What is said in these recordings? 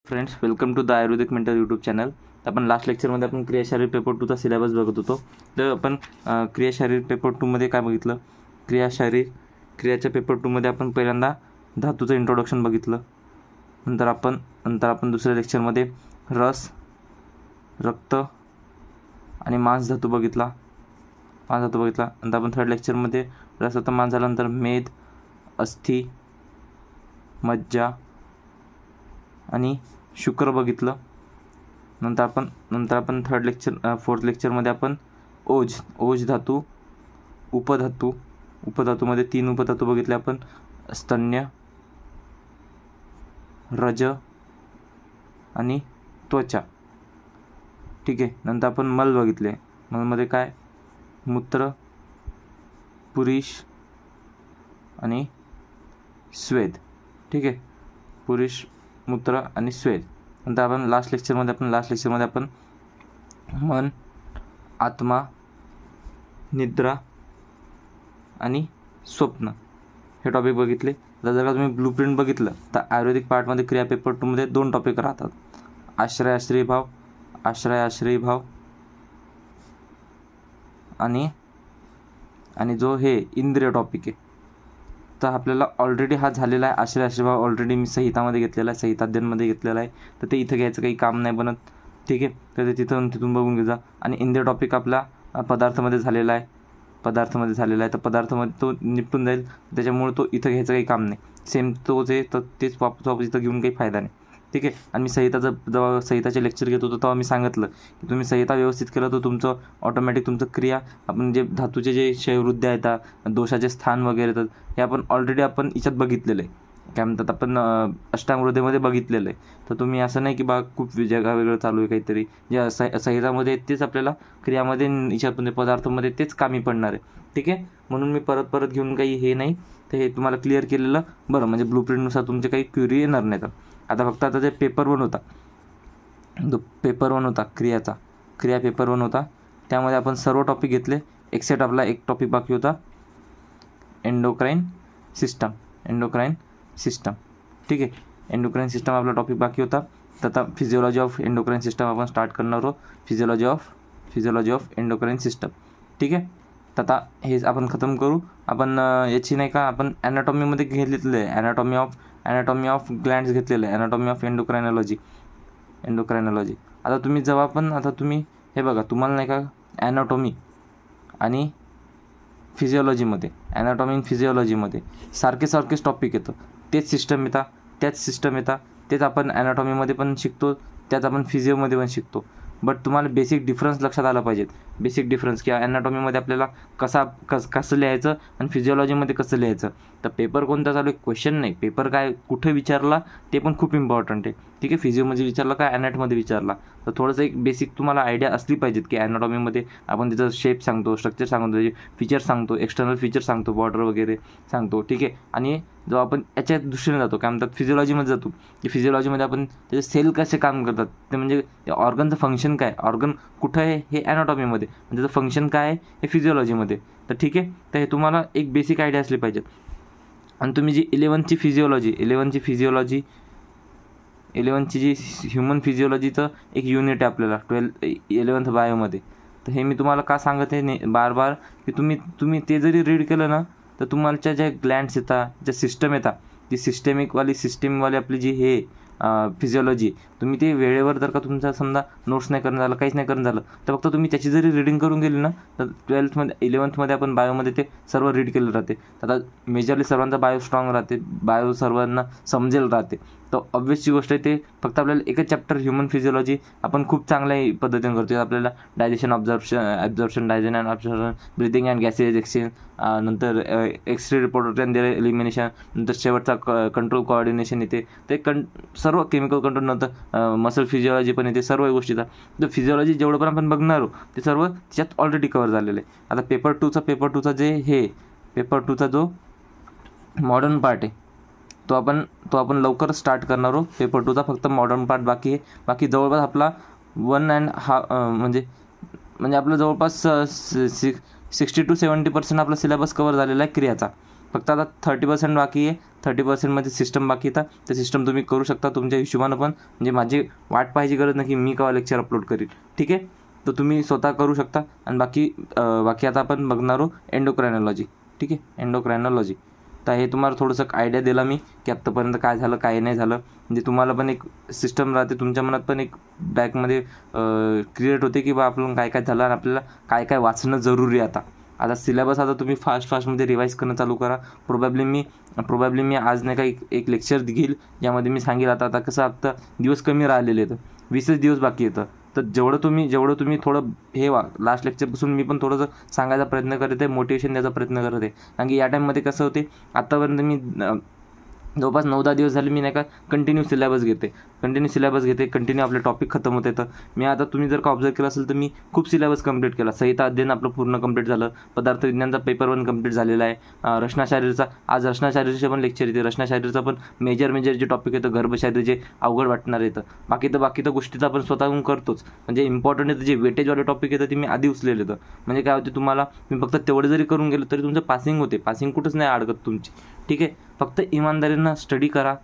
Friends, welcome to the ayurvedic mentor YouTube channel. आपण last लेक्चरमध्ये आपण क्रियाशारीर पेपर 2चा सिलेबस बघत होतो. तर आपण क्रियाशारीर पेपर 2मध्ये काय बघितलं? क्रियाच्या पेपर 2मध्ये आपण पहिल्यांदा धातूचं इंट्रोडक्शन बघितलं. नंतर आपण दुसऱ्या लेक्चरमध्ये रस, रक्त आणि मांस धातू बघितला. नंतर आपण थर्ड लेक्चरमध्ये रस, रक्त, मांस झाल्यानंतर मेद, अस्थि, मज्जा आणि शुक्र बघितलं. नंतर आपण फोर्थ लेक्चरमध्ये आपण ओज धातू, उपधातूमध्ये 3 उपधातू बघितले आपण: स्तन्य, रज आणि त्वचा. ठीक आहे. नंतर आपण मल बघितले. मलमध्ये काय? मूत्र, पुरीश आणि स्वेद. ठीक आहे. पुरीश, मूत्र आणि स्वेद. नंतर आपण लास्ट लेक्चरमध्ये आपण मन, आत्मा, निद्रा आणि स्वप्न हे टॉपिक बघितले. जर का तुम्ही ब्लूप्रिंट बघितलं तर आयुर्वेदिक पार्टमध्ये क्रिया पेपर 2मध्ये 2 टॉपिक राहतात: आश्रय भाव आणि जो हे इंद्रिय टॉपिक आहे. तर आपल्याला ऑलरेडी हा झालेला आहे. आश्रय भाव ऑलरेडी मी संहितामध्ये घेतलेला आहे, संहिताध्यानमध्ये घेतलेला आहे. तर ते इथं घ्यायचं काही काम नाही बनत. ठीक आहे. तर ते तिथून बघून घ्या. आणि इंद्रिय टॉपिक आपला पदार्थामध्ये झालेला आहे. तर पदार्थामध्ये तो निपटून जाईल. त्याच्यामुळे तो इथं घ्यायचं काही काम नाही. सेम तोच आहे, तर तेच वापस इथं घेऊन काही फायदा नाही. ठीक आहे. आणि मी जेव्हा संहिताचे लेक्चर घेत होतो तेव्हा मी सांगितलं की तुम्ही संहिता व्यवस्थित केलं तर तुमचं ऑटोमॅटिक तुमचं क्रिया, आपण जे धातूचे जे क्षयवृद्ध्या येतात, दोषाचे स्थान वगैरे येतात, हे आपण ऑलरेडी याच्यात बघितलेलं आहे. काय म्हणतात, आपण अष्टांग हृदयमध्ये बघितलेलं आहे. तर तुम्ही असं नाही की बा खूप जगा वेगळं चालू आहे काहीतरी. जे संहितामध्ये तेच आपल्याला क्रियामध्ये, याच्यात पदार्थामध्ये तेच कामी पडणार आहे. ठीक आहे. म्हणून मी परत घेऊन काही हे नाही. तर हे तुम्हाला क्लिअर केलेलं बरं, म्हणजे ब्लूप्रिंटनुसार तुमचे काही क्वेरी येणार नाही. तर आता जे पेपर 1 होता, क्रिया पेपर 1 होता, त्यामध्ये आपण सर्व टॉपिक घेतले एक्सेप्ट आपला एक टॉपिक बाकी होता, एंडोक्राइन सिस्टम. ठीक आहे. एंडोक्राइन सिस्टम आपला टॉपिक बाकी होता. तर आता फिजिओलॉजी ऑफ एंडोक्राइन सिस्टम आपण स्टार्ट करणार आहोत. Physiology of endocrine system. ठीक आहे. तर आता हे आपण खतम करू. आपण याची नाही का, आपण ॲनाटॉमीमध्ये घेतलेलं आहे, ॲनाटॉमी ऑफ ग्लँड्स घेतलेलं आहे, ॲनाटॉमी ऑफ एंडोक्रायनॉलॉजी. आता तुम्ही हे बघा, तुम्हाला नाही का ॲनाटॉमी आणि फिजिओलॉजीमध्ये, सारखेच टॉपिक येतं. तेच सिस्टम येतात. तेच आपण ॲनाटॉमीमध्ये पण शिकतो, त्याच आपण फिजिओमध्ये पण शिकतो. बट तुम्हाला बेसिक डिफरन्स लक्षात आला पाहिजेत. बेसिक डिफरन्स की ॲनाटॉमीमध्ये आपल्याला कसं लिहायचं आणि फिजिओलॉजीमध्ये कसं लिहायचं. तर पेपर कोणता चालू आहे, क्वेश्चन नाही, पेपर काय कुठं विचारला ते पण खूप इम्पॉर्टंट आहे. ठीक आहे. फिजिओमध्ये विचारला का ॲनाटॉमीमध्ये विचारला, तर थोडंसं एक बेसिक तुम्हाला आयडिया असली पाहिजेत की ॲनाटॉमीमध्ये आपण त्याचं शेप सांगतो, स्ट्रक्चर सांगतो, त्याचे फीचर सांगतो, एक्सटर्नल फीचर सांगतो, बॉर्डर वगैरे सांगतो. ठीक आहे. आणि जेव्हा आपण याच्या दृष्टीने जातो, काय म्हणतात, फिजिओलॉजीमध्ये जातो, की फिजिओलॉजीमध्ये आपण त्याचे सेल कसे काम करतात, ते म्हणजे ऑर्गनचं फंक्शन काय, ऑर्गन कुठं आहे हे ॲनाटॉमीमध्ये, म्हणजे त्याचं फंक्शन काय आहे हे फिजिओलॉजीमध्ये. तर ठीक आहे. तर हे तुम्हाला एक बेसिक आयडिया असली पाहिजेत. आणि तुम्ही जी 11th जी ह्युमन फिजिओलॉजीचं एक युनिट आहे आपल्याला 11th बायोमध्ये. तर हे मी तुम्हाला का सांगत आहे बार की तुम्ही ते जरी रीड केलं ना, तर तुम्हाला ज्या ग्लँड्स येतात, ज्या सिस्टम येतात, जी सिस्टीमवाली आपली जी हे फिजिओलॉजी, तुम्ही ते वेळेवर जर का तुमचा समजा नोट्स नाही करणं झालं, काहीच नाही करणं झालं, तर फक्त तुम्ही त्याची जरी रीडिंग करून गेली ना, तर 11th आपण बायोमध्ये ते सर्व रीड केलं राहते. आता मेजरली सर्वांचा बायो स्ट्रॉंग राहते, बायो सर्वांना समजेल राहते. तर ऑब्व्हियसची गोष्ट आहे, ते फक्त आपल्याला एकच चॅप्टर ह्युमन फिजिओलॉजी आपण खूप चांगल्या पद्धतीने करतो. आपल्याला digestion, absorption, breathing and gases exchange, नंतर एक्सरे रिपोर्ट अँड एलिमिनेशन, नंतर शेवटचा कंट्रोल कोऑर्डिनेशन येते, ते सर्व केमिकल कंट्रोल, नंतर मसल फिजिओलॉजी पण येते, सर्व गोष्टीचा. तर फिजिओलॉजी जेवढं पण आपण बघणार आहोत ते सर्व त्याच्यात ऑलरेडी कव्हर झालेलं आहे. आता पेपर 2चा जो मॉडर्न पार्ट आहे, तो आपण लवकर स्टार्ट करणार आहोत. पेपर 2चा फक्त मॉडर्न पार्ट बाकी आहे. बाकी जवळपास आपला 1.5 म्हणजे आपलं जवळपास 60 to 70% आपला सिलेबस कव्हर झालेला आहे क्रियाचा. फक्त आता 30% बाकी आहे. 30%मध्ये सिस्टम बाकी येतात. ते सिस्टम तुम्ही करू शकता तुमच्या हिशोबानं पण, म्हणजे माझी वाट पाहायची गरज नाही की मी केव्हा लेक्चर अपलोड करीन. ठीक आहे, तर तुम्ही स्वतः करू शकता. आणि बाकी आता आपण बघणार आहोत एंडोक्रायनॉलॉजी. ठीक आहे, एंडोक्रायनॉलॉजी. तर हे तुम्हाला थोडंसं आयडिया दिला मी की आत्तापर्यंत काय झालं काय नाही झालं, म्हणजे तुम्हाला पण एक सिस्टम राहते, तुमच्या मनात पण एक बॅकमध्ये क्रिएट होते की बा आपलं काय काय झालं आणि आपल्याला काय काय वाचणं जरुरी आहे. आता सिलेबस आता तुम्ही फास्टमध्ये रिवाईज करणं चालू करा. प्रोबॅबली मी आज नाही का एक लेक्चर घेईल ज्यामध्ये मी सांगेल. आता कसं आता दिवस कमी राहिलेले आहेत, 20च दिवस बाकी येतं. तर जेवढं तुम्ही थोडं हे लास्ट लेक्चरपासून मी पण थोडंसं सांगायचा प्रयत्न करत आहे, मोटिवेशन द्यायचा प्रयत्न करत आहे. कारण की या टाईममध्ये कसं होते, आत्तापर्यंत मी जवळपास 9-10 दिवस झाले मी नाही का कंटिन्यू सिलेबस घेते, कंटिन्यू आपले टॉपिक खतम होते. तर मी आता तुम्ही जर का ऑब्झर्व केलं असेल तर मी खूप सिलेबस कंप्लीट केला. संहिता अध्ययन आपलं पूर्ण कंप्लीट झालं. पदार्थ विज्ञानचा पेपर 1 कंप्लीट झालेला आहे. रचनाशारीरचा आज रचनाशारीरचे पण लेक्चर येते. रचनाशारीरचा पण मेजर जे टॉपिक येतं, गर्भशारीर जे अवघड वाटणार येतं. बाकी तर गोष्टीचं आपण स्वतःहून करतोच. म्हणजे इम्पॉर्टंट येतं जे वेटेजवाले टॉपिक येतं ते मी आधी उचलेलं येतं. म्हणजे काय होते, तुम्हाला मी फक्त तेवढे जरी करून गेलं तरी तुमचं पासिंग होते. पासिंग कुठंच नाही अडकत तुमची. ठीक आहे, फक्त इमानदारीनं स्टडी करा,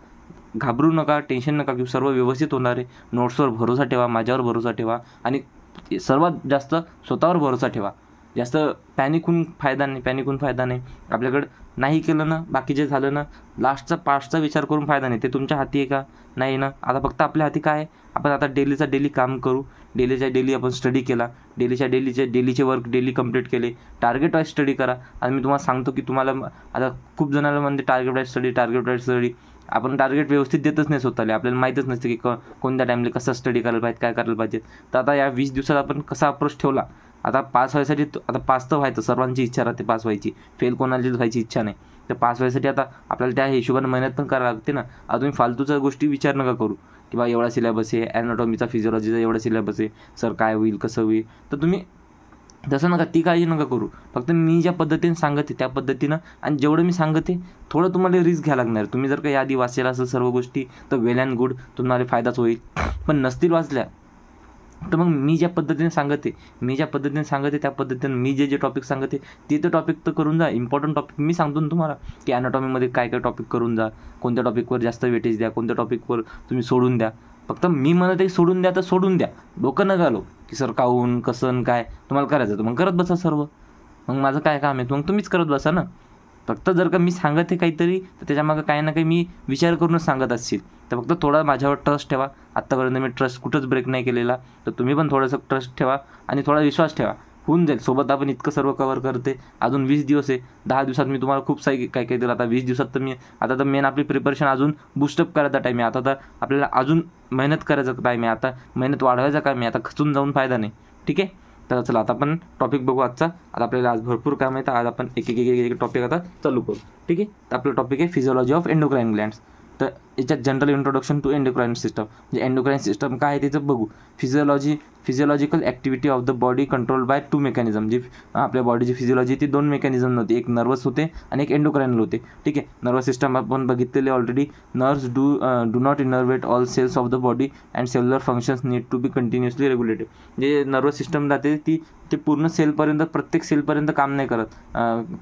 घाबरू नका, टेन्शन नका घेऊ, सर्व व्यवस्थित होणार आहे. नोट्सवर भरोसा ठेवा, माझ्यावर भरोसा ठेवा आणि सर्वात जास्त स्वतःवर भरोसा ठेवा. जास्त पॅनिक होऊन फायदा नाही. आपल्याकडं नाही केलं ना, बाकीचे झालं ना, पास्टचा विचार करून फायदा नाही. ते तुमच्या हाती आहे का? नाही ना. आता फक्त आपल्या हाती काय आहे, आपण आता डेली काम करू. डेली आपण स्टडी केला, डेलीचे वर्क डेली कंप्लीट केले. टार्गेट वाईज स्टडी करा. आणि मी तुम्हाला सांगतो की तुम्हाला आता खूप जणांना म्हणते टार्गेट वाईज स्टडी. आपण टार्गेट व्यवस्थित देतच नाही स्वतःला. आपल्याला माहीतच नसते की कोणत्या टाईमला कसं स्टडी करायला पाहिजे, काय करायला पाहिजे. तर आता या 20 दिवसात आपण कसा अप्रोच ठेवला. आता पास व्हायसाठी आता पास तर व्हायचं, सर्वांची इच्छा राहते पास व्हायची, फेल कोणाचीच व्हायची इच्छा नाही. तर पास व्हायसाठी आता आपल्याला त्या हिशोबाने मेहनत पण करायला लागते ना. आता तुम्ही फालतूच्या गोष्टी विचार नका करू की बा एवढा सिलेबस आहे, ॲनाटॉमीचा फिजिओलॉजीचा एवढा सिलेबस आहे, सर काय होईल कसं होईल. तर तुम्ही तसं नका, ती काळजी नका करू. फक्त मी ज्या पद्धतीने सांगते त्या पद्धतीनं, आणि जेवढं मी सांगते थोडं तुम्हाला रिस्क घ्यायला लागणार. तुम्ही जर का यादी वाचलेला असेल सर्व गोष्टी तर वेल अँड गुड, तुम्हाला फायदाच होईल. पण नसतील वाचल्या तर मग मी ज्या पद्धतीने सांगते त्या पद्धतीने मी जे टॉपिक सांगते ते टॉपिक तर करून जा. इम्पॉर्टंट टॉपिक मी सांगतो ना तुम्हाला की ॲनाटॉमीमध्ये काय टॉपिक करून जा, कोणत्या टॉपिकवर जास्त वेटेज द्या, कोणत्या टॉपिकवर तुम्ही सोडून द्या. फक्त मी म्हणत आहे सोडून द्या तर सोडून द्या, डोकं न घालो की सर काहून कसं काय. तुम्हाला करायचं तर मग करत बसा सर्व. मग माझं काय काम आहे, मग तुम्हीच करत बसा ना. फक्त जर का मी सांगत आहे काहीतरी तर त्याच्यामागं काही ना काही मी विचार करूनच सांगत असतील. तर फक्त थोडा माझ्यावर ट्रस्ट ठेवा. आत्तापर्यंत मी ट्रस्ट कुठंच ब्रेक नाही केलेला. तर तुम्ही पण थोडंसं ट्रस्ट ठेवा आणि थोडा विश्वास ठेवा, होऊन जाईल. सोबत आपण इतकं सर्व कवर करते. अजून 20 दिवस आहे. 10 दिवसात मी तुम्हाला खूप काय दिलं. आता 20 दिवसात तर मी आता तर मेन आपली प्रिपरेशन अजून बूस्टअप करायचा टाईम आहे. आता तर आपल्याला अजून मेहनत करायचा टाईम आहे. आता मेहनत वाढवायचा काम आहे. आता खचून जाऊन फायदा नाही. ठीक आहे, तर चला आता आपण टॉपिक बघू आजचा. आता आपल्याला आज भरपूर काम आहे, तर आज आपण एक टॉपिक आता चालू करू. ठीक आहे, तर आपलं टॉपिक आहे फिजिओलॉजी ऑफ एंडोक्राइन ग्लँड्स. तर याच्यात general introduction to endocrine system, म्हणजे एंडोक्राइन सिस्टम काय आहे त्याचं बघू. Physiological activity of the body control by 2 mechanism. जी आपल्या बॉडीची फिजिओलॉजी ती 2 मेकॅनिझम होती, एक नर्वस होते आणि एक एंडोक्राइनल होते. ठीक आहे, नर्वस सिस्टम आपण बघितलेले already. Nerves do not innervate all cells of the body and cellular functions need to be continuously regulated. जे नर्वस सिस्टम राहते ते पूर्ण प्रत्येक सेलपर्यंत काम नाही करत,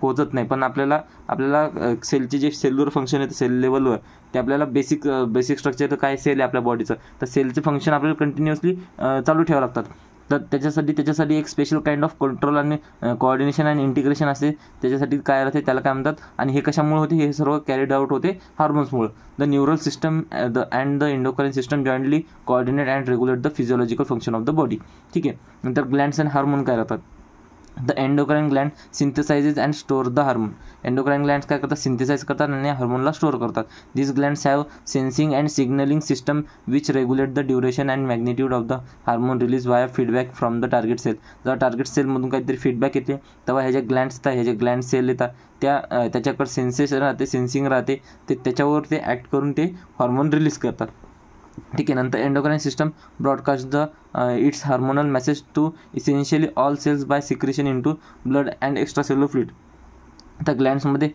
पोहोचत नाही. पण आपल्याला सेलचे जे सेल्युलर फंक्शन आहे सेल लेवलवर ते आपल्याला बेसिक स्ट्रक्चर काय सेल आहे आपल्या बॉडीचं, तर सेलचे फंक्शन आपल्याला कंटिन्युअसली चालू ठेवावं लागतात. तर त्याच्यासाठी एक स्पेशल काइंड ऑफ कंट्रोल आणि कोऑर्डिनेशन आणि इंटिग्रेशन असते. त्याच्यासाठी काय राहते त्याला काय म्हणतात, आणि हे कशामुळे होते, हे सर्व कॅरीड आउट होते हार्मोन्समुळे. The neural system and the endocrine system jointly coordinate and regulate the physiological function of the body. ठीक आहे, नंतर ग्लँड्स अँड हार्मोन काय राहतात. The endocrine gland synthesises and store the hormone. Endocrine glands काय करतात, synthesise करतात आणि हार्मोनला स्टोअर करतात. This glands have sensing and signalling system which regulate the duration and magnitude of the hormone release via feedback from the target sale. जेव्हा target सेलमधून काहीतरी feedback येते तेव्हा ह्याचे ग्लँड्स येतात, ह्याचे ग्लँड सेल येतात, त्याच्याकडे सेन्सिंग राहते, ते त्याच्यावर ते ॲक्ट करून ते हार्मोन रिलीज करतात. ठीक आहे, नंतर endocrine system broadcast the its hormonal message to essentially all cells by secretion into blood and extra cellular fluid. तर ग्लँड्समध्ये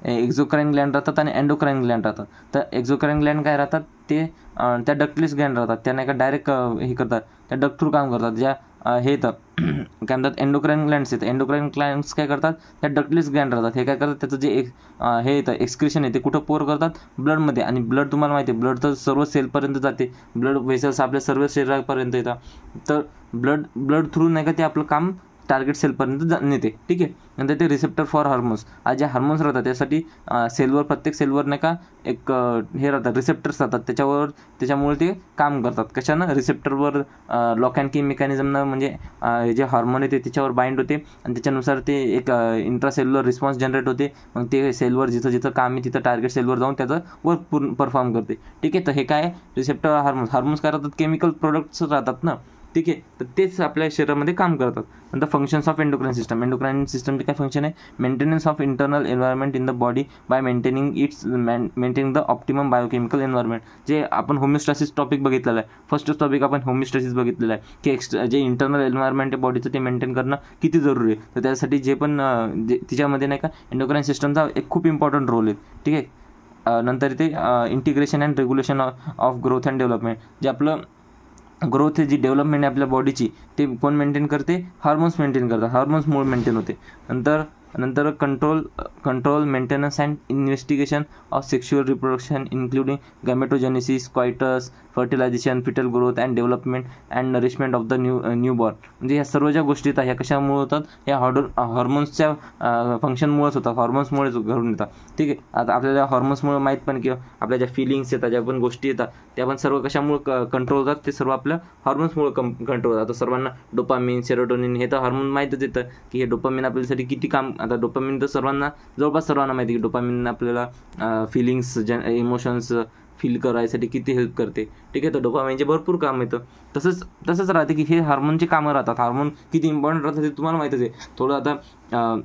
एक्झोक्राइन ग्लँड राहतात आणि एंडोक्राइन ग्लँड राहतात. तर एक्झोक्राइन ग्लँड काय राहतात, ते त्या डक्टलेस ग्लँड राहतात. त्या नाही का डायरेक्ट हे करतात, त्या डक्ट थ्रू काम करतात. ज्या हे येतं काय म्हणतात एंडोक्राईन ग्लँड्स येतं. एंडोक्राईन ग्लँड्स काय करतात, त्या डक्टलेस ग्लँड राहतात. हे काय करतात, त्याचं जे हे येतं एक्सक्रिशन येते कुठं पोर करतात, ब्लडमध्ये. आणि ब्लड तुम्हाला माहिती आहे, ब्लड तर सर्व सेलपर्यंत जाते. ब्लड व्हेसल्स आपल्या सर्व शरीरापर्यंत येतात. तर ब्लड थ्रू नाही का ते आपलं काम टार्गेट सेलपर्यंत नेते. ठीक आहे. नंतर ते रिसेप्टर फॉर हार्मोन्स, आज जे हार्मोन्स राहतात त्यासाठी सेलवर, प्रत्येक सेलवर नाही का एक हे राहतात, रिसेप्टर्स राहतात. त्याच्यामुळे ते काम करतात. कशानं, रिसेप्टरवर लॉक अँड की मेकॅनिझमनं, म्हणजे हे जे हार्मोन येते त्याच्यावर बाइंड होते आणि त्याच्यानुसार ते एक इंट्रासेल्युलर रिस्पॉन्स जनरेट होते. मग ते सेलवर जिथं काम आहे तिथं टार्गेट सेलवर जाऊन त्याचं वर्क परफॉर्म करते. ठीक आहे. तर हे काय रिसेप्टर हार्मोन्स काय राहतात, केमिकल प्रोडक्ट्स राहतात ना. ठीक आहे. तर तेच आपल्या शरीरामध्ये काम करतात. नंतर functions of endocrine system. Endocrine सिस्टमचे काय फंक्शन आहे, maintenance of internal environment in the body by maintaining the optimum biochemical environment. जे आपण होमिओस्टॅसिस टॉपिक बघितलेला आहे, फर्स्ट टॉपिक आपण होमिओस्टॅसिस बघितलेला आहे, की जे इंटरनल एन्व्हायरमेंट आहे बॉडीचं ते मेंटेन करणं किती जरुरी आहे. तर त्यासाठी जे पण तिच्यामध्ये नाही का एंडोक्राईन सिस्टमचा एक खूप इम्पॉर्टंट रोल आहे. ठीक आहे. नंतर ते integration and regulation of growth and development. जे आपलं ग्रोथ जी डेव्हलपमेंट आहे आपल्या बॉडीची, ते कोण मेंटेन करते, हार्मोन्स मेंटेन करतात. हार्मोन्समुळे मेंटेन होते. नंतर control maintenance and investigation of sexual reproduction including gametogenesis, coitus, fertilisation, foetal growth and development and nourishment of the newborn. म्हणजे ह्या सर्व ज्या गोष्टी येतात ह्या कशामुळे होतात, या हॉर्मोन्सच्या फंक्शनमुळेच होतात, हॉर्मोन्समुळेच घडून येतात. ठीक आहे. आता आपल्याला हॉर्मोन्समुळे माहीत पण की आपल्या ज्या फिलिंग्स येतात, ज्या पण गोष्टी येतात, त्या पण सर्व कशामुळे कंट्रोल होतात, ते सर्व आपल्या हॉर्मोन्समुळे कंट्रोल होतात. आता सर्वांना डोपामिन, सेरोटोनिन हे तर हार्मोन माहीतच येतं की हे डोपामिन आपल्यासाठी किती काम. आता डोपामिन तर जवळपास सर्वांना माहिती की डोपामिन आपल्याला फिलिंग्स, इमोशन्स फील करायसाठी किती हेल्प करते. ठीक आहे. तर डोपामिनचे भरपूर काम येतं. तसंच राहते की हे हार्मोनचे कामं राहतात. हार्मोन किती इम्पॉर्टंट राहतात हे तुम्हाला माहीतच आहे. थोडं आता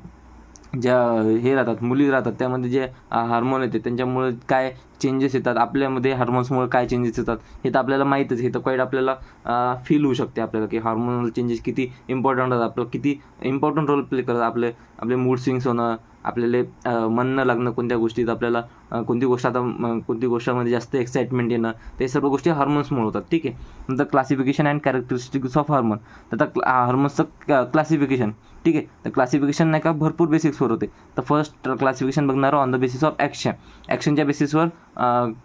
ज्या हे राहतात, मुली राहतात, त्यामध्ये जे हार्मोन येते त्यांच्यामुळे काय चेंजेस येतात, आपल्यामध्ये हार्मोन्समुळे काय चेंजेस येतात हे तर आपल्याला माहीतच. हे तर क्वाईट आपल्याला फील होऊ शकते आपल्याला की हार्मोनल चेंजेस किती इम्पॉर्टंट राहतात, आपलं किती इम्पॉर्टंट रोल प्ले करतात. आपले मूड स्विंग्स होणं, आपल्याला मन न लागणं कोणत्या गोष्टीत, आपल्याला कोणती गोष्टामध्ये जास्त एक्साइटमेंट येणं, ते सर्व गोष्टी हार्मोन्समुळे होतात. ठीक आहे. नंतर classification and characteristics of hormone. तर हार्मोन्सचं क्लासिफिकेशन. ठीक आहे. तर क्लासिफिकेशन नाही का भरपूर बेसिक्सवर होते. तर फर्स्ट क्लासिफिकेशन बघणार ऑन द बेसिस ऑफ ॲक्शनच्या बेसिसवर.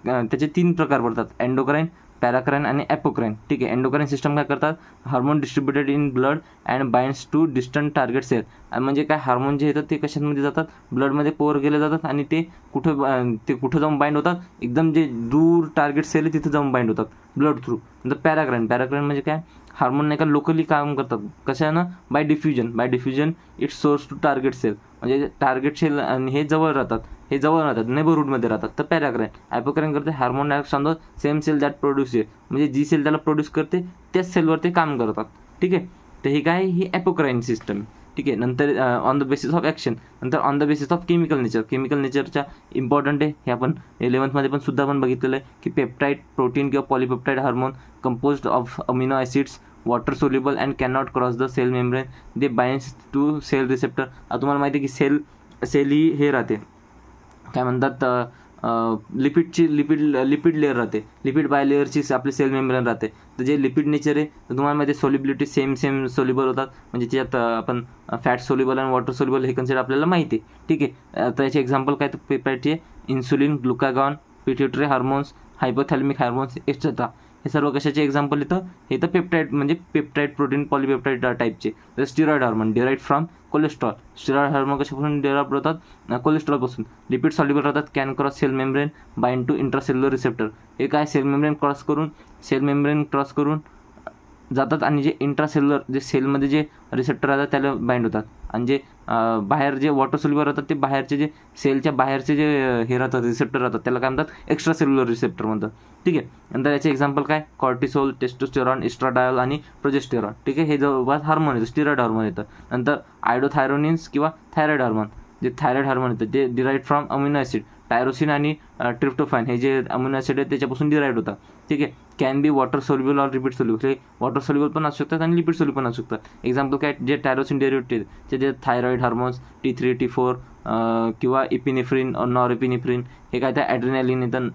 त्याचे 3 प्रकार पडतात, एंडोक्राईन, पॅराक्राईन आणि ॲपोक्राईन. ठीक आहे. एंडोक्राईन सिस्टम काय करतात, hormone distributed in blood and binds to distant target cell. म्हणजे काय, हार्मोन जे येतात ते कशामध्ये जातात, ब्लडमध्ये पोर गेले जातात आणि ते कुठं जाऊन बाइंड होतात, एकदम जे दूर टार्गेट सेल आहे तिथं जाऊन बाइंड होतात ब्लड थ्रू. नंतर पॅराक्राईन म्हणजे काय, हार्मोन नाही का लोकली काम करतात. कशानं, by diffusion its source to target cell. म्हणजे टार्गेट सेल आणि हे जवळ राहतात, नेबरहूडमध्ये राहतात. तर पॅराक्राईन. ॲपोक्राईन करते hormone acts on the same cell that produce it. म्हणजे जी सेल त्याला प्रोड्यूस करते त्याच सेलवर ते काम करतात. ठीक आहे. तर हे काय, ही ॲपोक्राईन सिस्टम. ठीक आहे. नंतर on the basis of action. नंतर on the basis of chemical नेचरच्या इम्पॉर्टंट आहे. हे आपण 11th मध्ये पण सुद्धा बघितलेलं आहे की पेप्टाईड, प्रोटीन किंवा polypeptide hormone composed of amino acids, water soluble and cannot cross the cell membrane, they binds to cell receptor. तुम्हाला माहिती आहे की सेल ही हे राहते, काय म्हणतात, लिपिड लेअर राहते. लिपिड बाय लेअरची आपली सेल मेम्ब्रेन राहते. तर जे लिपिड नेचर आहे तर तुम्हाला माहिती आहे सोल्युबिलिटी सेम सोल्युबल होतात. म्हणजे त्याच्यात आपण फॅट सोल्युबल आणि वॉटर सोल्युबल हे कन्सेप्ट आपल्याला माहिती आहे. ठीक आहे. तर याचे एक्झाम्पल काय, तर पेप्टाईडचे insulin, glucagon, pituitary hormones, hypothalamic hormones et cetera. हे सर्व कशाचे एक्झाम्पल येतं, हे तर पेप्टाईड प्रोटीन पॉलीपेप्टाईड टाईपचे. तर steroid hormone derived from cholesterol. Steroid hormone कशापासून डिराइव्ह होतात, कोलेस्ट्रॉलपासून. लिपिड सॉल्युबल राहतात, can cross cell membrane, bind to intracellular receptor. हे काय, सेल मेम्ब्रेन क्रॉस करून जातात आणि जे इंट्रासेल्युलर, जे सेलमध्ये जे रिसेप्टर राहतात त्याला बाइंड होतात. आणि जे बाहेर जे वॉटर सोल्युबल राहतात ते बाहेरचे जे सेलच्या बाहेरचे जे हे राहतात, रिसेप्टर राहतात, त्याला काय म्हणतात, एक्स्ट्रा सेल्युलर रिसेप्टर म्हणतात. ठीक आहे. नंतर याचे एक्झाम्पल काय, कॉर्टिसोल, टेस्टोस्टेरॉन, इस्ट्राडायल आणि प्रोजेस्टेरॉन. ठीक आहे. हे जवळपास हार्मोन येतं, स्टिरॉइड हार्मोन येतं. नंतर आयडोथायरोनिन्स किंवा थायरॉइड हार्मोन. जे थायरॉइड हार्मोन येतं ते derived from amino acid, tyrosine आणि ट्रिप्टोफॅन. हे जे अमिनो ॲसिड आहेत त्याच्यापासून डिराइव्ड होतात. ठीक आहे. Can be water soluble or lipid soluble, हे वॉटर सोल्युबल पण असू शकतात आणि लिपिड सोल्युबल पण असू शकतात. एक्झाम्पल काय, जे टायरोसिन डेरिव्हेटिव्ह जे थायरॉइड हार्मोन्स T3 T4 किंवा इपिनेफ्रिन नॉर इपिनेफ्रिन, हे काय तर ॲड्रेनॅलिन येतं.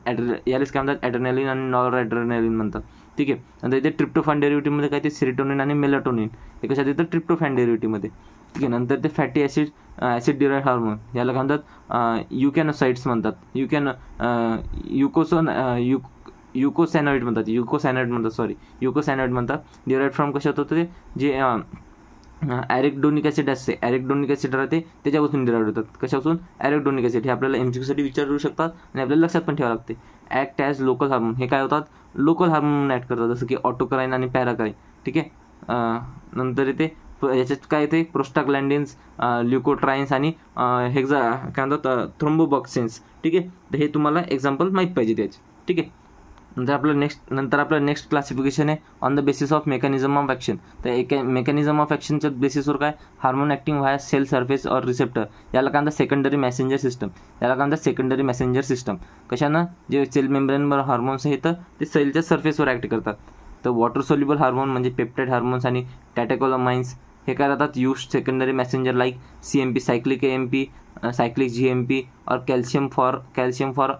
यालाच काय म्हणतात, ॲड्रेनॅलिन आणि नॉर ॲड्रेनॅलिन म्हणतात. ठीक आहे. नंतर इथे ट्रिप्टोफॅन डेरिव्हेटिव्हमध्ये काय ते सेरोटोनिन आणि मेलाटोनिन, हे कशात येतं, ट्रिप्टोफॅन डेरिव्हेटिव्हमध्ये. ठीक आहे. नंतर ते फॅटी ॲसिड डिराइव्ड हार्मोन, याला काय म्हणतात, युकॅनोसाइड्स म्हणतात. युकोसॅनॉइड म्हणतात. डिराइव्ड फ्रॉम कशात होतं ते, जे ॲरेक्डोनिक ॲसिड असते, ॲरेक्डोनिक ॲसिड राहते त्याच्यापासून डिराइव्ड होतात. कशापासून, ॲरेक्डोनिक ॲसिड. हे आपल्याला MCQसाठी विचारू शकतात आणि आपल्याला लक्षात पण ठेवावं लागते. ॲक्ट ॲज लोकल हार्मोन, हे काय होतात, लोकल हार्मोन ॲक्ट करतात, जसं की ऑटोक्राईन आणि पॅराक्राईन. ठीक आहे. नंतर इथे याच्यात काय येते, प्रोस्टाग्लॅन्डिन्स, ल्युकोट्राईन्स आणि काय म्हणतात, थ्रोम्बोबॉक्सिन्स. ठीक आहे. तर हे तुम्हाला एक्झाम्पल माहीत पाहिजे त्याचे. ठीक आहे. नंतर आपलं नेक्स्ट क्लासिफिकेशन आहे on the basis of mechanism of action. तर मेकॅनिझम ऑफ ॲक्शनच्या बेसिसवर काय, hormone acting via cell surface or receptor, याला काय म्हणतात, सेकंडरी मॅसेंजर सिस्टम. कशानं, जे सेल मेम्ब्रेनवर हार्मोन्स आहेत ते सेलच्या सर्फेसवर ॲक्ट करतात. तर वॉटर सोल्युबल हार्मोन म्हणजे पेप्टाइड हार्मोन्स आणि कॅटेकोलामाइन्स, हे काय राहतात, use secondary messenger like CMP, cyclic AMP, cyclic GMP और कॅल्शियम फॉर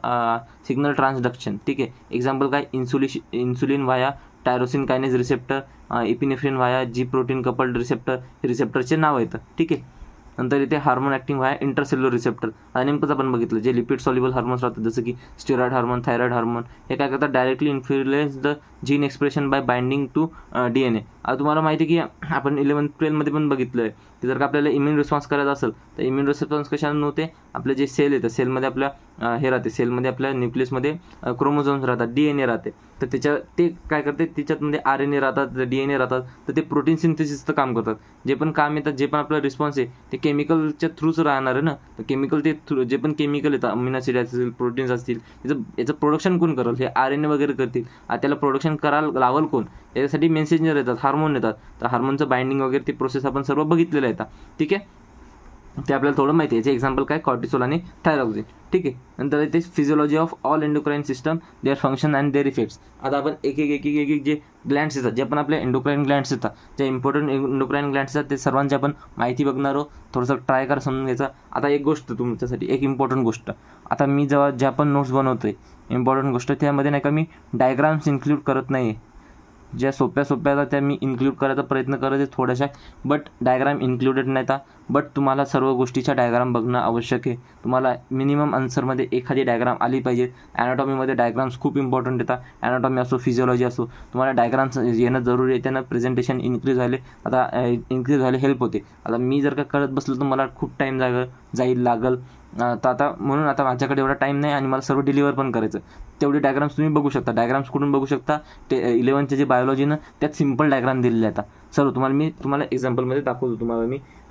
सिग्नल ट्रान्सडक्शन. ठीक आहे. एक्झाम्पल काय, insulin via tyrosine kinase receptor, epinephrine via G protein coupled receptor, हे रिसेप्टरचे नाव येतं. ठीक आहे. नंतर इथे hormone acting via intercellular receptor, आता नेमकंच आपण बघितलं, जे लिपिड सॉल्युबल हार्मोन्स राहतात जसं की स्टेरॉइड हार्मोन, थायरॉइड हार्मोन, हे काय करतात, directly influence the gene expression by binding to DNA. आता तुम्हाला माहिती आहे की आपण 11th-12मध्ये पण बघितलं आहे की जर का आपल्याला इम्युन रिस्पॉन्स करायचा असेल तर इम्युन रिस्पॉन्स कशाने नव्हते, आपले जे सेल येतं, सेलमध्ये आपल्या हे राहते, सेलमध्ये आपल्या न्यूक्लियसमध्ये क्रोमोझोम्स राहतात, DNA राहते. तर ते काय करते, त्याच्यातमध्ये RNA राहतात, DNA राहतात, तर ते प्रोटीन सिंथेसिसचं काम करतात. जे पण काम येतात, जे पण आपला रिस्पॉन्स आहे ते केमिकलच्या थ्रूच राहणार आहे ना. तर केमिकल जे पण केमिकल येतात, अमिनो ॲसिड असतील, प्रोटीन्स असतील, याचं प्रोडक्शन कोण करेल, हे RNA वगैरे करतील. त्याला प्रोडक्शन करायला लावल कोण, याच्यासाठी मेसेंजर येतात, हार्मोन येतात. तर हार्मोनचं बाइंडिंग वगैरे ते प्रोसेस आपण सर्व बघितलेलं येतात. ठीक आहे. ते आपल्याला थोडं माहिती आहे. याचे एक्झाम्पल काय, कॉर्टिसोल आणि थायरॉक्सिन. ठीक आहे. नंतर इथे physiology of all endocrine system, their function and their effects. आता आपण एक जे ग्लँड्स येतात, जे पण आपले एंडोक्राईन ग्लँड्स येतात, जे इम्पॉर्टंट एंडोक्राईन ग्लँड्स येतात, ते सर्वांची आपण माहिती बघणार आहोत. थोडंसं ट्राय करा समजून घ्यायचं. आता एक गोष्ट तुमच्यासाठी, एक इम्पॉर्टंट गोष्ट, आता मी जेव्हा ज्या पण नोट्स बनवतोय, इम्पॉर्टंट गोष्ट, त्यामध्ये नाही का मी डायग्राम्स इन्क्लूड करत नाही आहे. ज्या सोप्या त्या मी इन्क्लूड करायचा प्रयत्न करत आहे थोड्याशा, बट डायग्राम इन्क्लुडेड नाही था. बट तुम्हाला सर्व गोष्टीच्या डायग्राम बघणं आवश्यक आहे. तुम्हाला मिनिमम आन्सरमध्ये एखादी डायग्राम आली पाहिजे. ॲनाटॉमीमध्ये डायग्राम्स खूप इम्पॉर्टंट येतात. ॲनाटॉमी असो, फिजिओलॉजी असो, तुम्हाला डायग्राम्स येणं जरुरी आहे. त्यांना प्रेझेंटेशन इन्क्रीज व्हायला हेल्प होते. आता मी जर का करत बसलो तर मला खूप टाईम लागल. तर आता म्हणून आता माझ्याकडे एवढा टाईम नाही आणि मला सर्व डिलिव्हर पण करायचं. तेवढे डायग्राम्स तुम्ही बघू शकता. डायग्राम्स कुठून बघू शकता, ते 11th जे बायोलॉजीनं त्यात सिम्पल डायग्राम दिलेले आहेत. सर्व तुम्हाला एक्झाम्पलमध्ये दाखवतो.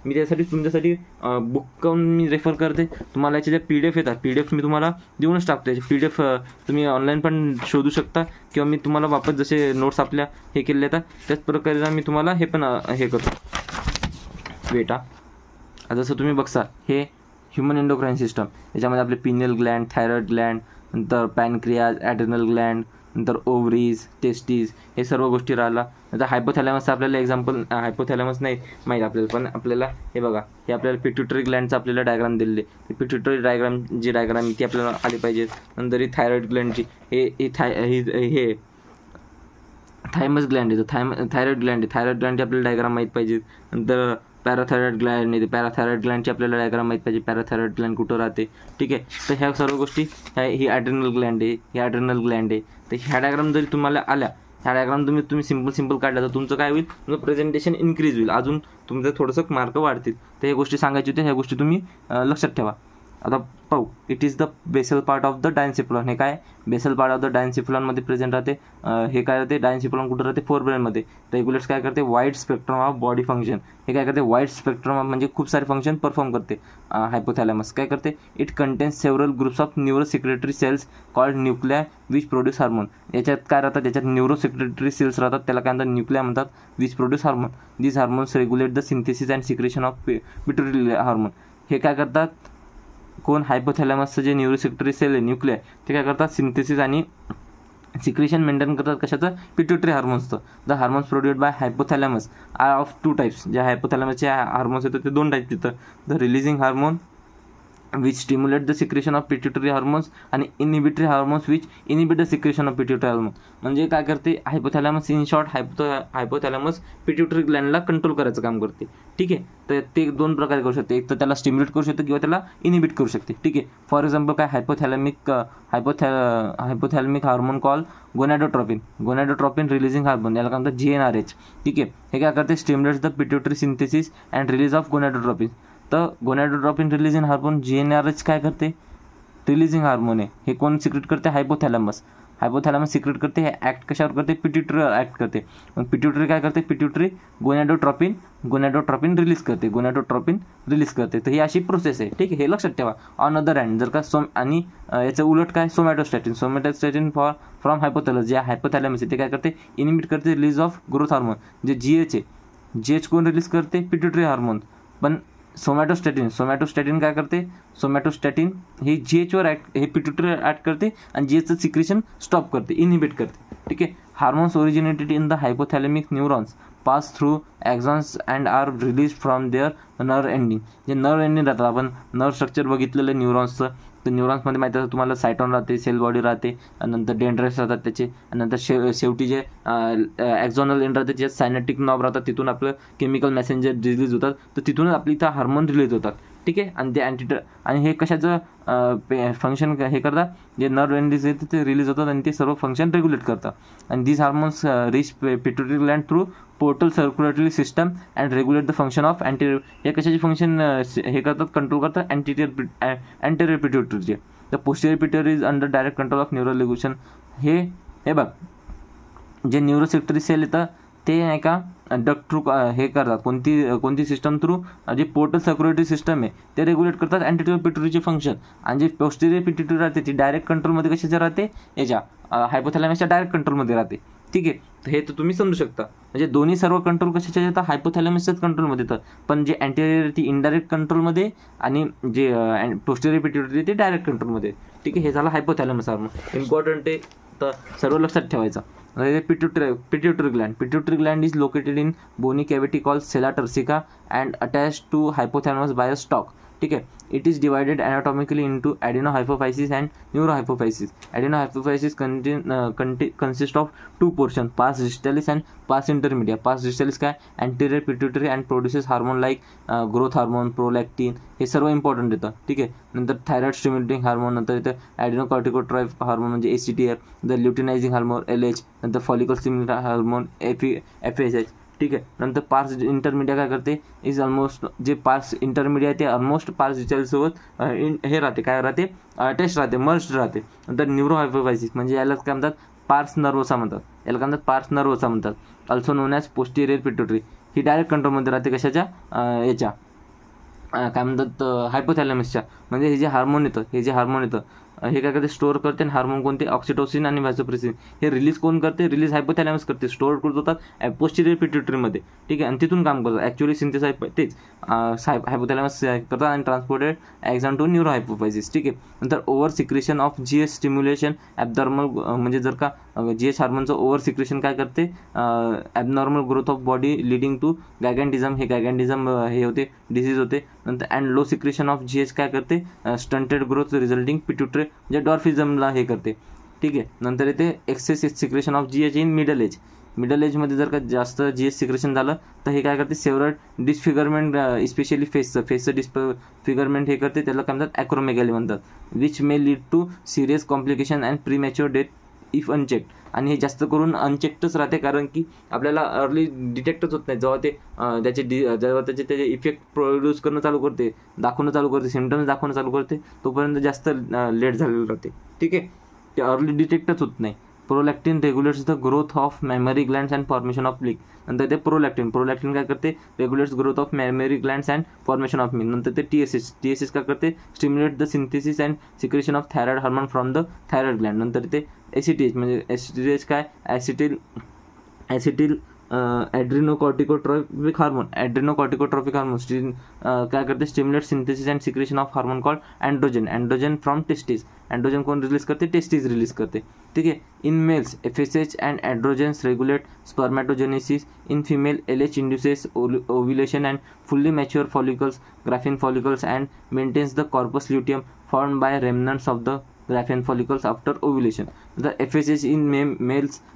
मी त्यासाठी तुमच्यासाठी बुक मी रेफर करते. तुम्हाला याचे जे PDF येतात, PDF मी तुम्हाला देऊनच टाकतो. याचे PDF तुम्ही ऑनलाईन पण शोधू शकता किंवा मी तुम्हाला वापस जसे नोट्स आपल्या हे केलेले येतात त्याच प्रकारे मी तुम्हाला हे पण हे करतो. वेटा जसं तुम्ही बघसा, हे ह्युमन एंडोक्राईन सिस्टम, याच्यामध्ये आपले पिनियल ग्लँड, थायरॉइड ग्लँड, नंतर पॅनक्रियाज, ॲड्रिनल ग्लँड, नंतर ओव्हरीज, टेस्टीज, हे सर्व गोष्टी राहिला. नंतर हायपोथॅलॅमसचं आपल्याला एक्झाम्पल, हायपोथॅलॅमस नाही माहीत आपल्याला, पण आपल्याला हे बघा, हे आपल्याला पिट्युटरी ग्लँडचं आपल्याला डायग्राम दिलेले. पिट्युटरी डायग्राम ती आपल्याला आली पाहिजे. नंतर ही थायरॉइड ग्लँडची, हे थायमस ग्लँड आहे, थायरॉइड ग्लँडची आपल्याला डायग्राम माहीत पाहिजे. नंतर पॅराथायरॉइड ग्लँड येते, पॅराथायरॉइड ग्लँडची आपल्याला डायग्राम माहीत पाहिजे, पॅराथायरॉइड ग्लँड कुठं राहते. ठीक आहे. तर ह्या सर्व गोष्टी, ही ॲड्रिनल ग्लँड आहे, तर ह्या डायग्राम जरी तुम्हाला आल्या, ह्या डायग्राम तुम्ही सिम्पल काढल्या तर तुमचं काय होईल, तुमचं प्रेझेंटेशन इन्क्रीज होईल, अजून तुमचं थोडंसं मार्क वाढतील. तर ह्या गोष्टी सांगायची होत्या, ह्या गोष्टी तुम्ही लक्षात ठेवा. आता पाहू, it is the basal part of the diencephalon. हे काय, बेसल पार्ट ऑफ द डायन्सिफलॉनमध्ये प्रेझेंट राहते. हे काय राहते, डायन्सिफलॉन कुठं राहते, फोरब्रेनमध्ये. रेग्युलेट्स काय करते, wide spectrum of body function. हे काय करते, वाईड स्पेक्ट्रम ऑफ म्हणजे खूप सारे फंक्शन परफॉर्म करते. हायपोथॅलॅमस काय करते, it contains several groups of neurosecretory cells called nuclei which produce hormone. याच्यात काय राहतात, याच्यात न्यूरोसिक्रेटरी सेल्स राहतात, त्याला काय म्हणतात, न्यूक्लिया म्हणतात, which produce hormone. These hormones regulate the synthesis and secretion of pituitary hormone. हे काय करतात, कोण, हायपोथॅलॅमसचं जे न्यूरोसिक्रेटरी सेल आहे, न्यूक्लिया, ते काय करतात, सिंथेसिस आणि सिक्रेशन मेंटेन करतात कशाचं, पिट्युटरी हार्मोन्सचं. The hormones produced by hypothalamus are of 2 types. जे हायपोथॅलॅमसचे हार्मोन्स येतात ते 2 टाईप येतं. The releasing hormone which stimulate the secretion of pituitary hormones आणि inhibitory hormones which inhibit the secretion of pituitary hormone. म्हणजे काय करते hypothalamus, in short hypothalamus pituitary ग्लँडला कंट्रोल करायचं काम करते. ठीक आहे, तर ते 2 प्रकारे करू शकते. एक तर त्याला स्टिम्युलेट करू शकते किंवा त्याला इनिबिट करू शकते. ठीक आहे, फॉर एक्झाम्पल काय hypothalamic hormone call gonadotropin releasing hormone, याला काय म्हणतात GnRH. ठीक आहे, हे काय करते stimulates the pituitary synthesis and release of gonadotropin. तर गोनॅडोट्रॉपिन रिलीजिंग हार्मोन GnRH काय करते, रिलीजिंग हार्मोन आहे. हे कोण सिक्रेट करते, हायपोथॅलॅमस सिक्रेट करते. हे ॲक्ट कशावर करते, पिट्युटरीवर ॲक्ट करते. मग पिट्युटरी काय करते, पिट्युटरी गोनॅडोट्रॉपिन रिलीज करते. तर ही अशी प्रोसेस आहे. ठीक आहे, हे लक्षात ठेवा. ऑन अदर हँड जर का आणि याचं उलट काय, सोमॅटोस्टॅटिन फ्रॉम हायपोथॅलॅमस, जे हायपोथॅलॅमस आहे ते काय करते, इनिबिट करते रिलीज ऑफ ग्रोथ हार्मोन. जे GH आहे, GH कोण रिलीज करते, पिट्युटरी हार्मोन. पण सोमॅटोस्टॅटिन काय करते, सोमॅटोस्टॅटिन हे GHवर हे पिट्युटरीवर ॲक्ट करते आणि GHचं सिक्रेशन स्टॉप करते, इनिबिट करते. ठीक आहे, hormones originated in the hypothalamic neurons pass through axons and are release from their nerve ending. जे नर्व एंडिंग राहतात, आपण नर्व स्ट्रक्चर बघितलेलं आहे न्यूरॉन्सचं. तर न्यूरॉन्समध्ये माहिती आहे तुम्हाला सायटॉन राहते, सेल बॉडी राहते, नंतर डेंड्राइट्स राहतात त्याचे, आणि नंतर शेवटी जे ॲक्झॉनल एंड राहते, जे सायनेटिक नॉब राहतात, तिथून आपलं केमिकल मेसेंजर रिलीज होतात. तर तिथूनच आपली इथं हार्मोन रिलीज होतात. ठीक आहे, आणि ते आणि हे कशाचं फंक्शन हे करतात, जे नर्व एंडिंग्स आहेत ते रिलीज होतात आणि ते सर्व फंक्शन रेग्युलेट करतात. आणि this hormones reach pituitary gland through portal circulatory system and regulate the function of anterior. हे कशाचे फंक्शन हे करतात, कंट्रोल करतात, अँटेरियर पिट्युटरीचे. The posterior pituitary is under direct control of neural regulation. हे बघ, जे न्यूरोसेक्टरी सेल येतं ते नाही का डक्ट थ्रू हे करतात, कोणती सिस्टम थ्रू, जे पोर्टल सर्क्युलेटरी सिस्टम आहे ते रेग्युलेट करतात अँटेरियर पिट्युटरीचे फंक्शन. आणि जे पोस्टेरियर पिट्युटरी राहते ती डायरेक्ट कंट्रोलमध्ये कशाच्या राहते, याच्या हायपोथॅलॅमसच्या डायरेक्ट कंट्रोलमध्ये राहते. ठीक आहे, तर हे तर तुम्ही समजू शकता. म्हणजे दोन्ही सर्व कंट्रोल कशाच्या येतात, हायपोथॅलॅमसच्याच कंट्रोलमध्ये येतात. पण जे अँटेरियर ती इनडायरेक्ट कंट्रोलमध्ये आणि जे पोस्टेरियर पिट्युटरी ते डायरेक्ट कंट्रोलमध्ये. ठीक आहे, हे झालं हायपोथॅलॅमस हार्मोन. इम्पॉर्टंट आहे, तर सर्व लक्षात ठेवायचं. Pituitary gland is located in bony cavity call sella turcica and attach to hypothalamus by a stalk. ठीक आहे, it is divided anatomically into adenohypophysis and neurohypophysis. Adenohypophysis consist of 2 portion, pars distalis and pars intermedia. Pars distalis काय, anterior pituitary and produces hormone like growth hormone, prolactin, हे सर्व important येतं. ठीक आहे, नंतर thyroid stimulating hormone, नंतर इथं ॲडिनोकॉर्टिकोट्रॉइड hormone म्हणजे ACTH, the luteinising hormone LH, नंतर फॉलिकल स्टिम्युलेटिंग हार्मोन FSH. ठीक आहे, नंतर पार्स इंटरमिडिया काय करते, इज ऑलमोस्ट जे पार्स इंटरमिडिया ते ऑलमोस्ट पार्स डिस्टॅलिससोबत हे राहते, काय राहते, अटॅच राहते, मर्ज राहते. नंतर न्यूरोहायपोफायसिस म्हणजे याला काय म्हणतात, पार्स नर्वोसा म्हणतात. Also known as posterior pituitary. ही डायरेक्ट कंट्रोलमध्ये राहते कशाच्या, याच्या काय म्हणतात, हायपोथॅलॅमसच्या. म्हणजे हे जे हार्मोन येतं हे काय करते, स्टोअर करते. आणि हार्मोन कोणते, ऑक्सिटोसिन आणि व्हॅसोप्रेसिन. हे रिलीज कोण करते, रिलीज हायपोथॅलॅमस करते, स्टोअर करत होतात पोस्टेरियर पिट्युटरीमध्ये. ठीक आहे, आणि तिथून काम करतात. ॲक्च्युअली सिंथेसाइज तेच हायपोथॅलॅमस करतात आणि ट्रान्सपोर्टेड ॲक्झॉन टू न्यूरोहायपोफायसिस. ठीक आहे, नंतर over secretion of GH stimulation abnormal, म्हणजे जर का GH हार्मोनचं ओव्हर सिक्रेशन काय करते, abnormal growth of body leading to gigantism. हे गॅगॅन्टिझम हे होते, डिसीज होते. नंतर and low secretion of GH काय करते, स्टंटेड ग्रोथ रिझल्टिंग पिट्युटरी म्हणजे डॉर्फिझमला हे करते. ठीक आहे, नंतर येते excess secretion of GH in middle एजमध्ये जर का जास्त GH सिक्रेशन झालं तर हे काय करते, सेव्हरल डिस्फिगरमेंट, स्पेशली फेसचं डिस्फिगरमेंट हे करते, त्याला काय म्हणतात, ॲक्रोमेगॅली म्हणतात. Which may lead to serious complication and premature death if unchecked. आणि हे जास्त करून अनचेक्टच राहते, कारण की आपल्याला अर्ली डिटेक्टच होत नाही. जेव्हा त्याचे इफेक्ट प्रोड्यूस करणं चालू करते, सिम्पटम्स दाखवणं चालू करते, तोपर्यंत जास्त लेट झालेलं राहते. ठीक आहे, ते अर्ली डिटेक्टच होत नाही. Prolactin रेग्युलेट्स the growth of memory glands and formation of milk. नंतर ते प्रोलॅक्टिन काय करते, रेग्युलेट्स growth of memory glands and formation of milk. नंतर ते TSH काय करते, stimulate the synthesis and secretion of thyroid hormone from the thyroid Gland. नंतर ते ACTH म्हणजे ACTH काय, ॲसिटिल ॲड्रिनोकॉर्टिकोट्रॉपिक हार्मोन काय करते, stimulate synthesis and secretion of hormone called androgen from testis. Androgen कोण रिलीज करते, टेस्टिस रिलीज करते. ठीक आहे. In males FSH and androgens regulate spermatogenesis. In female LH induces ovulation and fully mature follicles, Graafian follicles, and maintains the corpus luteum formed by remnants of the graphene follicles after ovulation. The FSH in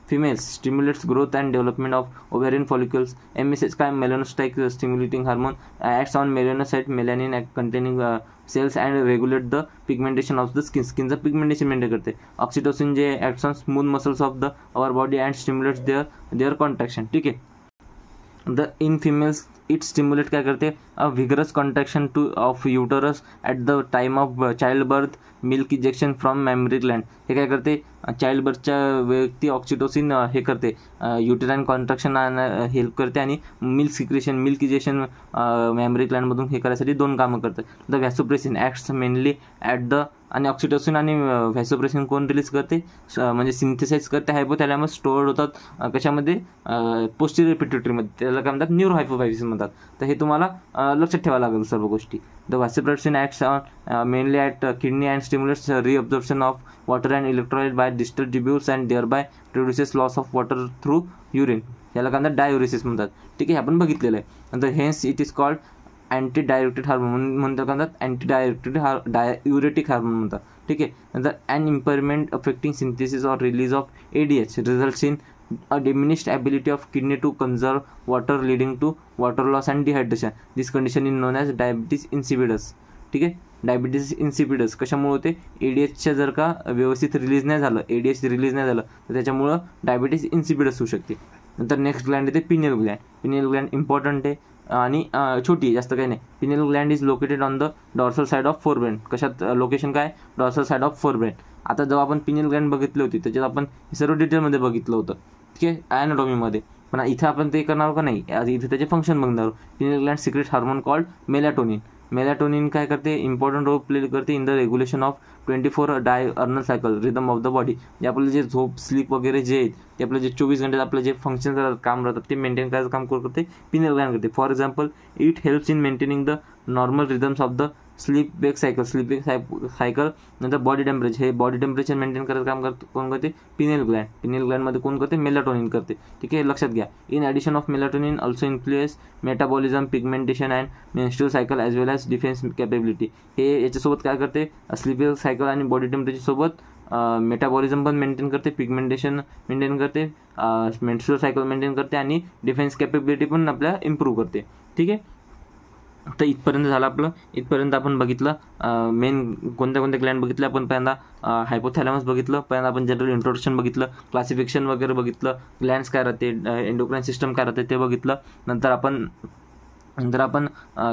females stimulates growth and development of ovarian follicles. MSH काय melanocyte stimulating hormone acts on melanocyte melanin containing cells and regulate the pigmentation of the skin. Skin चं pigmentation maintain करते. Oxytocin जे acts on smooth muscles of the our body and stimulates their contraction. ठीक आहे. In females it stimulate काय करते, a vigorous contraction of uterus at the time of child birth, milk injection from mammary gland. हे काय करते, child बर्थच्या व्यक्ती oxytocin हे करते, युटेराइन कॉन्ट्रॅक्शन हेल्प करते आणि मिल्क इंजेक्शन मॅमरी ग्लँडमधून हे करायसाठी 2 कामं करतात. The vasopressin acts mainly at the, आणि ऑक्सिटोसिन आणि व्हॅसोप्रेसिन कोण रिलीज करते, म्हणजे सिंथेसाइज करते हायपोथॅलॅमस, स्टोअर्ड होतात कशामध्ये, पोस्टिरियर पिट्युटरीमध्ये. त्याला काय म्हणतात, न्यूरो हायपोफायसिस म्हणतात. तर हे तुम्हाला लक्षात ठेवावं लागेल सर्व गोष्टी. The vasopressin acts on mainly at kidney and stimulates reabsorption of water and electrolyte by distal tubules and thereby produces loss of water through urine. याला काय म्हणतात, डायुरेसिस म्हणतात. ठीक आहे, आपण बघितलेलं आहे. The hence it is called anti directed hormone म्हणतात, काय म्हणतात, अँटी डाययुरेटिक हार्मोन म्हणतात. ठीक आहे. नंतर an impairment affecting synthesis or release of ADH results in a diminished ability of kidney to conserve water leading to water loss and dehydration. This condition is known as diabetes insipidus. ठीक आहे. Diabetes insipidus कशामुळे होते, ADHच्या जर का व्यवस्थित release नाही झालं, ADH release नाही झालं तर त्याच्यामुळं डायबिटीस इन्सिपिडस होऊ शकते. नंतर नेक्स्ट ग्लँड येते pineal Gland. Pineal Gland important आहे आणि छोटी आहे, जास्त काही नाही. Pineal Gland is located on the dorsal side of forebrain. कशात लोकेशन काय, डॉर्सल साइड ऑफ फोरब्रेन. आता जेव्हा आपण पिनियल ग्लँड बघितली होती त्याच्यात आपण सर्व डिटेलमध्ये बघितलं होतं. ठीक आहे, ॲनाटॉमीमध्ये. पण इथं आपण ते करणार का नाही, इथे त्याचे फंक्शन बघणार आहोत. Pineal gland secrete hormone called melatonin. Melatonin काय करते, इम्पॉर्टंट रोल प्ले करते in the regulation of 24 diurnal cycle rhythm of the body. जे आपलं जे झोप स्लीप वगैरे जे आहेत ते आपलं जे 24 घंटे आपलं जे फंक्शन राहतात, काम राहतात, ते मेंटेन करायचं काम करते पिनियल ग्लँड करते. For example, it helps in maintaining the normal rhythms of the sleep wake cycle. नंतर बॉडी टेम्परेचर, हे बॉडी टेम्परेचर मेंटेन करायचं काम कोण करते, पिनियल ग्लँड. पिनियल ग्लँडमध्ये कोण करते, मेलॅटोनिन करते. ठीक आहे, लक्षात घ्या. In addition of melatonin also influence metabolism, pigmentation and menstrual cycle as well as defence capability. हे याच्यासोबत काय करते, स्लीप वेक सायकल आणि बॉडी टेम्परेचर सोबत मेटाबॉलिझम पण मेंटेन करते, पिगमेंटेशन मेंटेन करते, मेन्स्ट्रुअल सायकल मेंटेन करते आणि डिफेन्स कॅपेबिलिटी पण आपल्या इम्प्रूव्ह करते. ठीक आहे. तर इथपर्यंत झालं आपलं. इथपर्यंत आपण बघितलं मेन कोणत्या ग्लँड बघितले आपण. पहिल्यांदा हायपोथॅलॅमस बघितलं, पहिल्यांदा आपण जनरल इंट्रोडक्शन बघितलं, क्लासिफिकेशन वगैरे बघितलं, ग्लँड्स काय राहते, एंडोक्राइन सिस्टम काय राहते ते बघितलं. नंतर आपण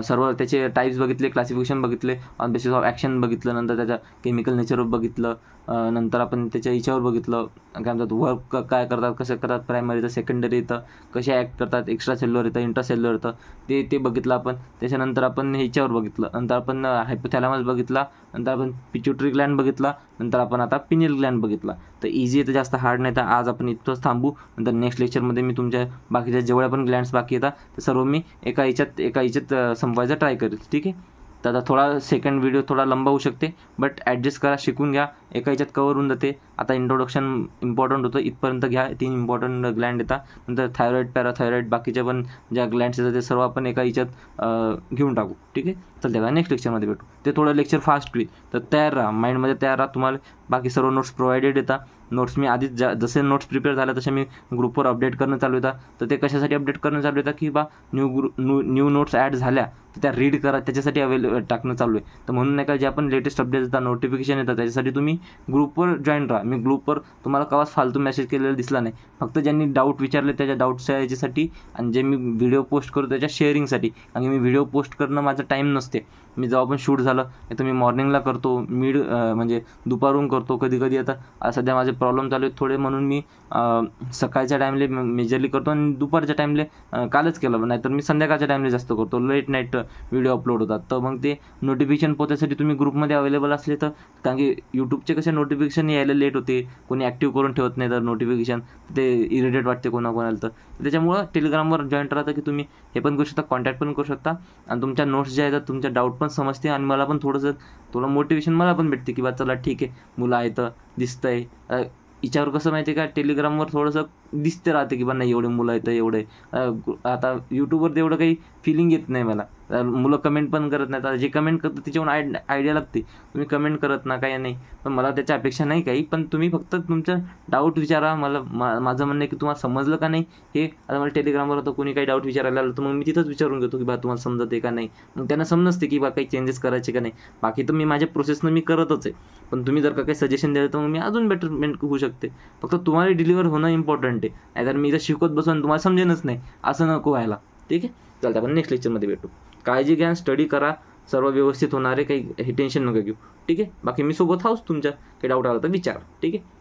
सर्व त्याचे टाईप्स बघितले, क्लासिफिकेशन बघितले, ऑन बेसिस ऑफ ॲक्शन बघितलं, नंतर त्याच्या केमिकल नेचरवर बघितलं, नंतर आपण त्याच्या याच्यावर बघितलं काय म्हणतात, वर्क काय करतात, कसं करतात, प्रायमरी येतं, सेकंडरी येतं, कसे ॲक्ट करतात, एक्स्ट्रा सेल्युलर येतं, इंट्रासेल्युलर येतं, ते बघितलं आपण. त्याच्यानंतर आपण ह्याच्यावर बघितलं, नंतर आपण हायपोथॅलॅमस बघितला, नंतर आपण पिट्युटरी ग्लँड बघितला, नंतर आपण आता पिनियल ग्लँड बघितला. तर इझी आहे, तर जास्त हार्ड नाही. तर आज आपण इथंच थांबू. नंतर नेक्स्ट लेक्चरमध्ये मी तुमच्या बाकीच्या जेवढ्या पण ग्लँड्स बाकी येतात ते सर्व मी एका याच्यात संपवायचा ट्राय करेल. ठीक आहे. तर आता थोडा सेकंड व्हिडिओ थोडा लंबा होऊ शकते, बट ॲडजस्ट करा, शिकून घ्या, एका याच्यात कवर होऊन जाते. आता इंट्रोडक्शन इम्पॉर्टंट होतं, इथपर्यंत घ्या. 3 इम्पॉर्टंट ग्लँड येतात, नंतर थायरॉईड, पॅराथायरॉईड, बाकीच्या पण ज्या ग्लँड्स येतात ते सर्व आपण एका याच्यात घेऊन टाकू. ठीक आहे. चालते का, नेक्स्ट लेक्चरमध्ये भेटू. ते थोडं लेक्चर फास्ट होईल, तर तयार राहा, माइंडमध्ये तयार राहा. तुम्हाला बाकी सर्व नोट्स प्रोव्हाइडेड येतात. नोट्स मी आधीच जसे नोट्स प्रिपेअर झाल्या तसे मी ग्रुपवर अपडेट करणं चालू येतात. तर ते कशासाठी अपडेट करणं चालू येतात की न्यू नोट्स ॲड झाल्या तर त्या रीड करा, त्याच्यासाठी टाकणं चालू आहे. तर म्हणून नाही का, जे आपण लेटेस्ट अपडेट येतात, नोटिफिकेशन येतात, त्याच्यासाठी तुम्ही ग्रुपवर जॉईन राहा. मी ग्रुपवर तुम्हाला कवाच फालतू मेसेज केलेला दिसला नाही. फक्त ज्यांनी डाऊट विचारले त्याच्या डाऊटच्या याच्यासाठी, आणि जे मी व्हिडिओ पोस्ट करतो त्याच्या शेअरिंगसाठी. कारण की मी व्हिडिओ पोस्ट करणं माझं टाईम नसते, मी जेव्हा पण शूट झालं तर मी मॉर्निंगला करतो, म्हणजे दुपारून करतो. कधी कधी आता सध्या माझे प्रॉब्लेम चालू आहेत थोडे, म्हणून मी सकाळच्या टाईमले मेजरली करतो आणि दुपारच्या टाईमले कालच केलं, नाहीतर मी संध्याकाळच्या टाईमले जास्त करतो. लेट नाईट व्हिडिओ अपलोड होतात. तर मग ते नोटिफिकेशन पोहोचण्यासाठी तुम्ही ग्रुपमध्ये अवेलेबल असले तर, कारण की यूट्यूबचे कसे नोटिफिकेशन यायला लेट होते, कोणी ॲक्टिव्ह करून ठेवत नाही तर नोटिफिकेशन ते इरिटेट वाटते कोणाकोणाला. तर त्याच्यामुळं टेलिग्रामवर जॉईंट राहतं की तुम्ही हे पण करू शकता, कॉन्टॅक्ट पण करू शकता आणि तुमच्या नोट्स ज्या आहेत तुमच्या डाऊट पण समजते आणि मला पण थोडं मोटिवेशन मला पण भेटते की बा चला ठीक आहे, मुलं आहेत, दिसतंय. हिच्यावर कसं माहिती आहे का, टेलिग्रामवर थोडंसं दिसते राहते की बा नाही एवढे मुलं आहेत एवढे. आता यूट्यूबवर तर एवढं काही फिलिंग येत नाही मला. मुलं कमेंट पण करत नाहीत. आता जे कमेंट करतात त्याच्यावरून आयडिया लागते. तुम्ही कमेंट करत ना काही नाही, पण मला त्याच्या अपेक्षा नाही काही. पण तुम्ही फक्त तुमचं डाऊट विचारा मला. माझं म्हणणं आहे की तुम्हाला समजलं का नाही हे. आता मला टेलिग्रामवर होतं कोणी काही डाऊट विचारायला आलं तर मग मी तिथंच विचारून घेतो की बा तुम्हाला समजत आहे का नाही. मग त्यांना समजते की बा काही चेंजेस करायचे का नाही. बाकी तर मी माझ्या प्रोसेसनं मी करतच आहे, पण तुम्ही जर का काही सजेशन द्याल तर मग मी अजून बेटरमेंट होऊ शकते. फक्त तुम्हाला डिलिव्हर होणं इम्पॉर्टंट आहे. नाहीतर मी इथं शिकवत बसून तुम्हाला समजेनच नाही, असं नको व्हायला. ठीक आहे, चालतं. आपण नेक्स्ट लेक्चरमध्ये भेटू. काळजी घ्या, स्टडी करा, सर्व व्यवस्थित होणार आहे. काही हे टेन्शन नका घेऊ. ठीक आहे, बाकी मी सोबत हाऊस तुमच्या. काही डाऊट आला तर विचारा. ठीक आहे.